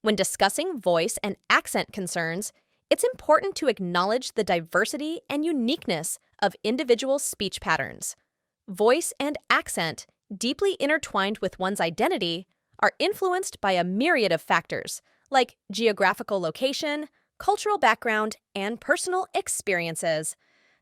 When discussing voice and accent concerns, it's important to acknowledge the diversity and uniqueness of individual speech patterns. Voice and accent, deeply intertwined with one's identity, are influenced by a myriad of factors, like geographical location, cultural background, and personal experiences.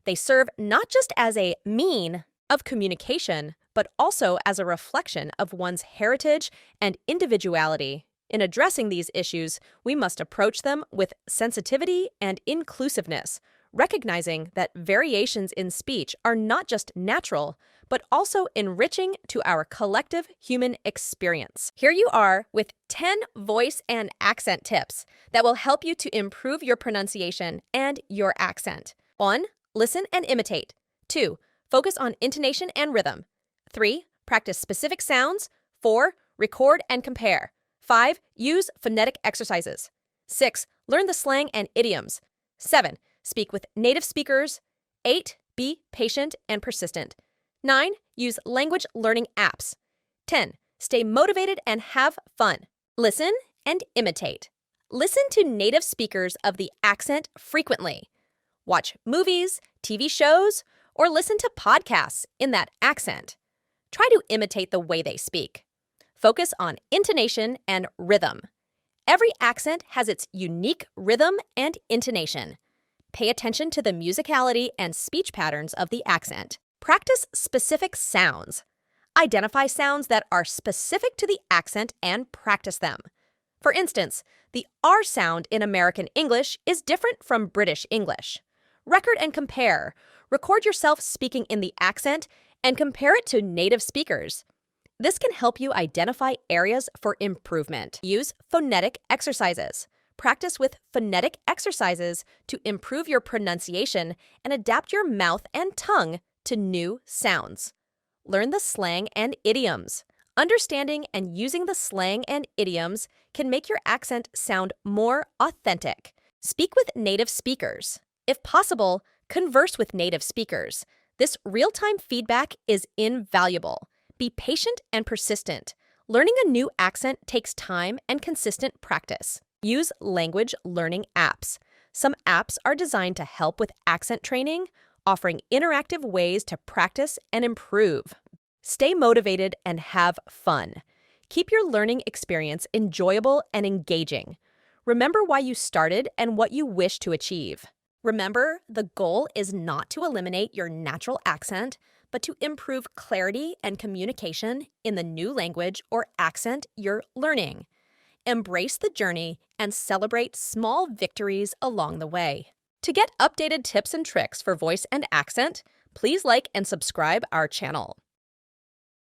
They serve not just as a mean of communication, but also as a reflection of one's heritage and individuality. In addressing these issues, we must approach them with sensitivity and inclusiveness, recognizing that variations in speech are not just natural, but also enriching to our collective human experience. Here you are with 10 voice and accent tips that will help you to improve your pronunciation and your accent. 1. Listen and imitate. 2. Focus on intonation and rhythm. 3. Practice specific sounds. 4. Record and compare. 5. Use phonetic exercises. 6. Learn the slang and idioms. 7. Speak with native speakers. 8. Be patient and persistent. 9. Use language learning apps. 10. Stay motivated and have fun. Listen and imitate. Listen to native speakers of the accent frequently. Watch movies, TV shows, or listen to podcasts in that accent. Try to imitate the way they speak. Focus on intonation and rhythm. Every accent has its unique rhythm and intonation. Pay attention to the musicality and speech patterns of the accent. Practice specific sounds. Identify sounds that are specific to the accent and practice them. For instance, the R sound in American English is different from British English. Record and compare. Record yourself speaking in the accent and compare it to native speakers. This can help you identify areas for improvement. Use phonetic exercises. Practice with phonetic exercises to improve your pronunciation and adapt your mouth and tongue to new sounds. Learn the slang and idioms. Understanding and using the slang and idioms can make your accent sound more authentic. Speak with native speakers. If possible, converse with native speakers. This real-time feedback is invaluable. Be patient and persistent. Learning a new accent takes time and consistent practice. Use language learning apps. Some apps are designed to help with accent training, offering interactive ways to practice and improve. Stay motivated and have fun. Keep your learning experience enjoyable and engaging. Remember why you started and what you wish to achieve. Remember, the goal is not to eliminate your natural accent, but to improve clarity and communication in the new language or accent you're learning. Embrace the journey and celebrate small victories along the way. To get updated tips and tricks for voice and accent, please like and subscribe our channel.